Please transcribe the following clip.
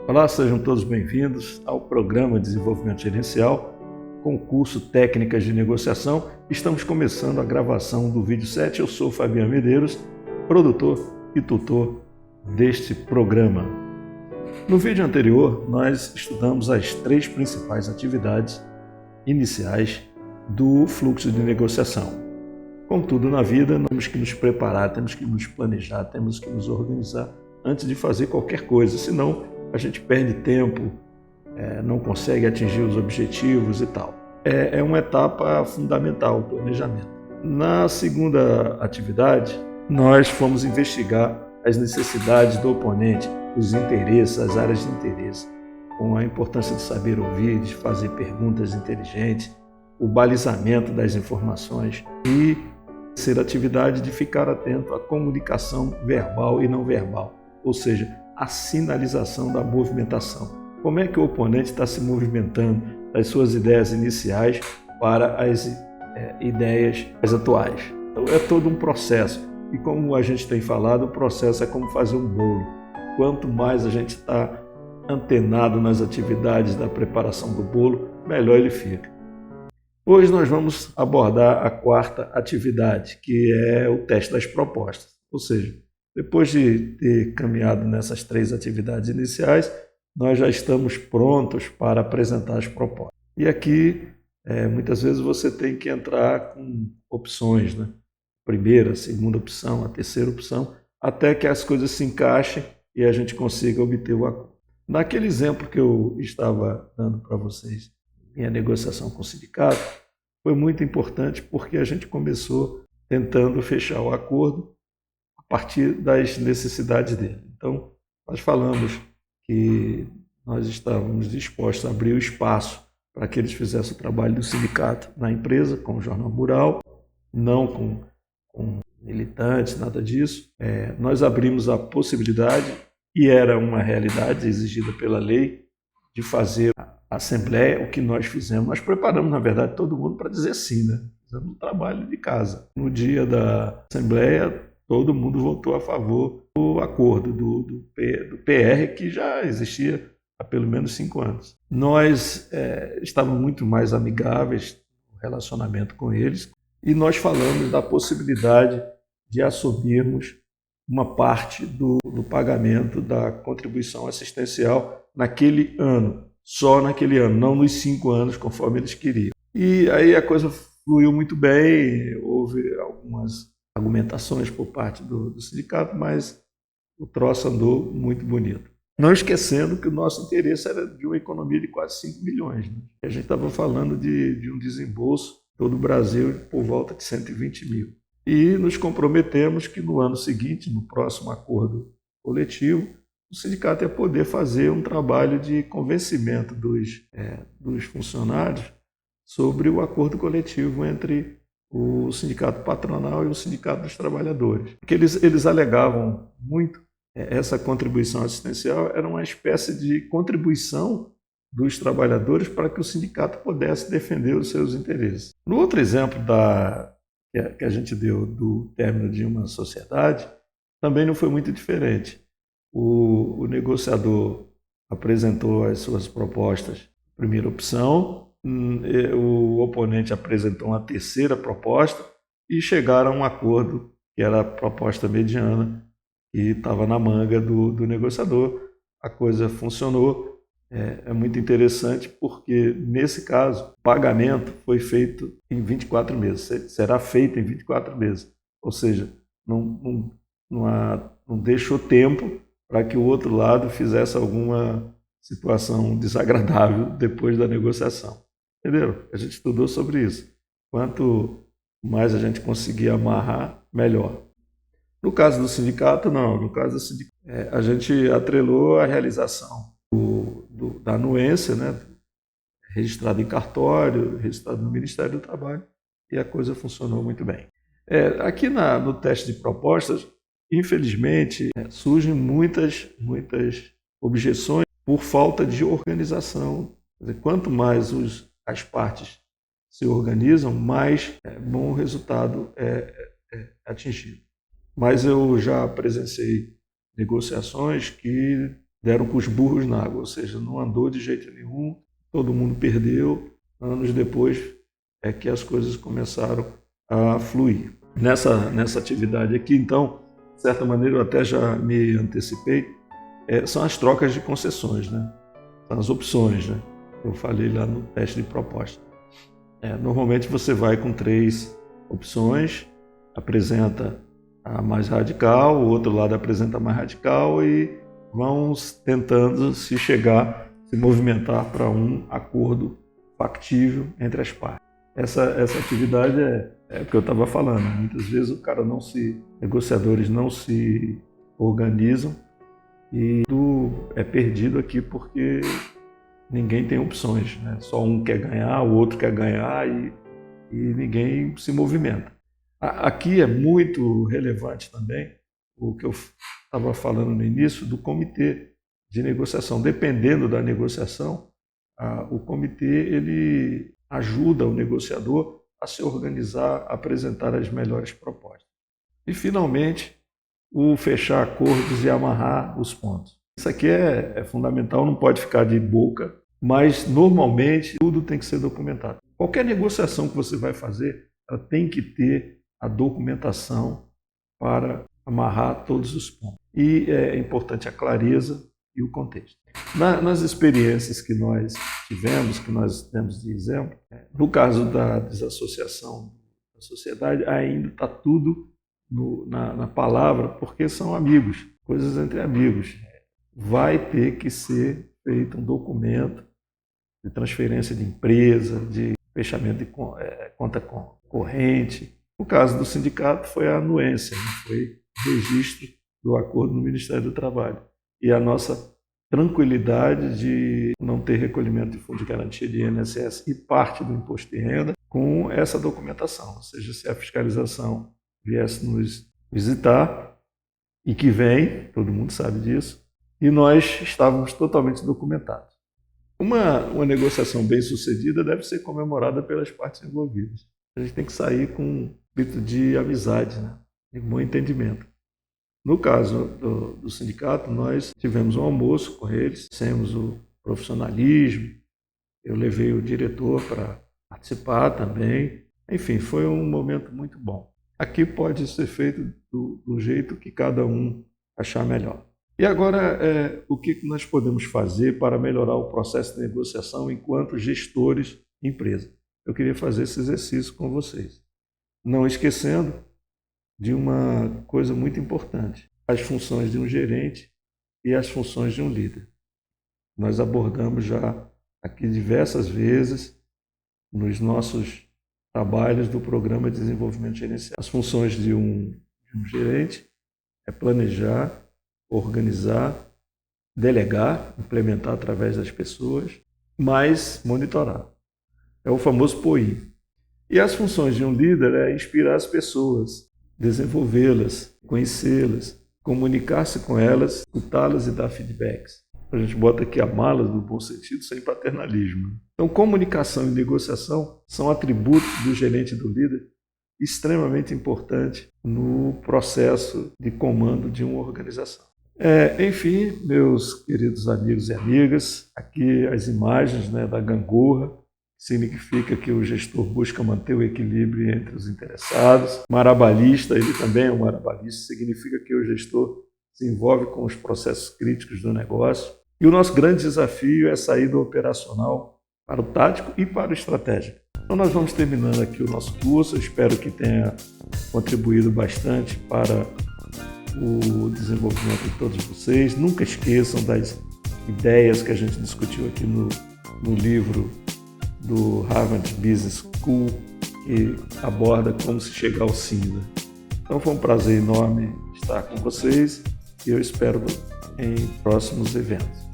Olá, sejam todos bem-vindos ao programa Desenvolvimento Gerencial, concurso Técnicas de Negociação. Estamos começando a gravação do vídeo 7. Eu sou Fabiano Medeiros, produtor e tutor deste programa. No vídeo anterior, nós estudamos as 3 principais atividades iniciais do fluxo de negociação. Como tudo na vida, nós temos que nos preparar, temos que nos planejar, temos que nos organizar antes de fazer qualquer coisa, senão a gente perde tempo, não consegue atingir os objetivos e tal. É uma etapa fundamental, o planejamento. Na segunda atividade, nós fomos investigar as necessidades do oponente, os interesses, as áreas de interesse, com a importância de saber ouvir, de fazer perguntas inteligentes, o balizamento das informações e a terceira atividade de ficar atento à comunicação verbal e não verbal, ou seja, a sinalização da movimentação. Como é que o oponente está se movimentando das suas ideias iniciais para as ideias atuais. Então é todo um processo. E como a gente tem falado, o processo é como fazer um bolo. Quanto mais a gente está antenado nas atividades da preparação do bolo, melhor ele fica. Hoje nós vamos abordar a 4ª atividade, que é o teste das propostas. Ou seja, depois de ter caminhado nessas 3 atividades iniciais, nós já estamos prontos para apresentar as propostas. E aqui, muitas vezes você tem que entrar com opções, né? Primeira, segunda opção, a terceira opção, até que as coisas se encaixem e a gente consiga obter o acordo. Naquele exemplo que eu estava dando para vocês, minha negociação com o sindicato, foi muito importante porque a gente começou tentando fechar o acordo a partir das necessidades dele. Então, nós falamos que nós estávamos dispostos a abrir o espaço para que eles fizessem o trabalho do sindicato na empresa, com o jornal mural, não com militantes, nada disso. Nós abrimos a possibilidade, e era uma realidade exigida pela lei, de fazer a assembleia, o que nós fizemos. Nós preparamos, na verdade, todo mundo para dizer sim, né? Fizemos um trabalho de casa. No dia da assembleia, todo mundo votou a favor do acordo do PR, que já existia há pelo menos 5 anos. Nós estávamos muito mais amigáveis no relacionamento com eles e nós falamos da possibilidade de assumirmos uma parte do pagamento da contribuição assistencial naquele ano, só naquele ano, não nos 5 anos, conforme eles queriam. E aí a coisa fluiu muito bem, houve algumas argumentações por parte do sindicato, mas o troço andou muito bonito. Não esquecendo que o nosso interesse era de uma economia de quase 5 milhões. Né? A gente estava falando de um desembolso todo o Brasil por volta de 120 mil. E nos comprometemos que no ano seguinte, no próximo acordo coletivo, o sindicato ia poder fazer um trabalho de convencimento dos funcionários sobre o acordo coletivo entre o sindicato patronal e o sindicato dos trabalhadores. Porque eles alegavam muito essa contribuição assistencial era uma espécie de contribuição dos trabalhadores para que o sindicato pudesse defender os seus interesses. No outro exemplo que a gente deu do término de uma sociedade, também não foi muito diferente. O negociador apresentou as suas propostas, primeira opção, o oponente apresentou uma terceira proposta e chegaram a um acordo que era a proposta mediana que estava na manga do negociador. A coisa funcionou. É muito interessante porque, nesse caso, o pagamento foi feito em 24 meses, será feito em 24 meses, ou seja, não deixou tempo para que o outro lado fizesse alguma situação desagradável depois da negociação. Entenderam? A gente estudou sobre isso. Quanto mais a gente conseguir amarrar, melhor. No caso do sindicato, não. No caso do sindicato, a gente atrelou a realização da anuência, né, registrado em cartório, registrado no Ministério do Trabalho, e a coisa funcionou muito bem. Aqui no teste de propostas, infelizmente, surgem muitas objeções por falta de organização. Quer dizer, quanto mais as partes se organizam, mais bom resultado é atingido. Mas eu já presenciei negociações que deram com os burros na água, ou seja, não andou de jeito nenhum, todo mundo perdeu. Anos depois é que as coisas começaram a fluir. Nessa atividade aqui, então, de certa maneira eu até já me antecipei, são as trocas de concessões, né? São as opções, né? Eu falei lá no teste de proposta. Normalmente você vai com 3 opções, apresenta a mais radical, o outro lado apresenta a mais radical e vão tentando se movimentar para um acordo factível entre as partes. Essa atividade é o que eu estava falando. Muitas vezes negociadores não se organizam e tudo é perdido aqui porque ninguém tem opções, né? Só um quer ganhar, o outro quer ganhar e ninguém se movimenta. Aqui é muito relevante também o que eu estava falando no início do comitê de negociação. Dependendo da negociação, o comitê ele ajuda o negociador a se organizar, a apresentar as melhores propostas. E, finalmente, o fechar acordos e amarrar os pontos. Isso aqui é fundamental, não pode ficar de boca, mas, normalmente, tudo tem que ser documentado. Qualquer negociação que você vai fazer, ela tem que ter a documentação para amarrar todos os pontos. E é importante a clareza e o contexto. Nas experiências que nós tivemos, que nós temos de exemplo, no caso da desassociação da sociedade, ainda está tudo na palavra, porque são amigos, coisas entre amigos. Vai ter que ser feito um documento de transferência de empresa, de fechamento de conta corrente. No caso do sindicato, foi a anuência, foi o registro do acordo no Ministério do Trabalho. E a nossa tranquilidade de não ter recolhimento de fundo de garantia de INSS e parte do imposto de renda com essa documentação. Ou seja, se a fiscalização viesse nos visitar, e que vem, todo mundo sabe disso, e nós estávamos totalmente documentados. Uma negociação bem sucedida deve ser comemorada pelas partes envolvidas. A gente tem que sair com um espírito de amizade, né? De bom entendimento. No caso do sindicato, nós tivemos um almoço com eles, dissemos o profissionalismo, eu levei o diretor para participar também. Enfim, foi um momento muito bom. Aqui pode ser feito do jeito que cada um achar melhor. E agora, o que nós podemos fazer para melhorar o processo de negociação enquanto gestores de empresa? Eu queria fazer esse exercício com vocês. Não esquecendo de uma coisa muito importante, as funções de um gerente e as funções de um líder. Nós abordamos já aqui diversas vezes nos nossos trabalhos do Programa de Desenvolvimento Gerencial. As funções de um gerente é planejar, organizar, delegar, implementar através das pessoas, mas monitorar. É o famoso POI. E as funções de um líder é inspirar as pessoas, desenvolvê-las, conhecê-las, comunicar-se com elas, escutá-las e dar feedbacks. A gente bota aqui a mala no bom sentido, sem paternalismo. Então, comunicação e negociação são atributos do gerente e do líder extremamente importantes no processo de comando de uma organização. Enfim, meus queridos amigos e amigas, aqui as imagens, né, da gangorra, significa que o gestor busca manter o equilíbrio entre os interessados. Marabalista, ele também é um marabalista, significa que o gestor se envolve com os processos críticos do negócio. E o nosso grande desafio é sair do operacional para o tático e para o estratégico. Então nós vamos terminando aqui o nosso curso, eu espero que tenha contribuído bastante para o desenvolvimento de todos vocês. Nunca esqueçam das ideias que a gente discutiu aqui no livro do Harvard Business School, que aborda como se chegar ao sim. Então foi um prazer enorme estar com vocês e eu espero em próximos eventos.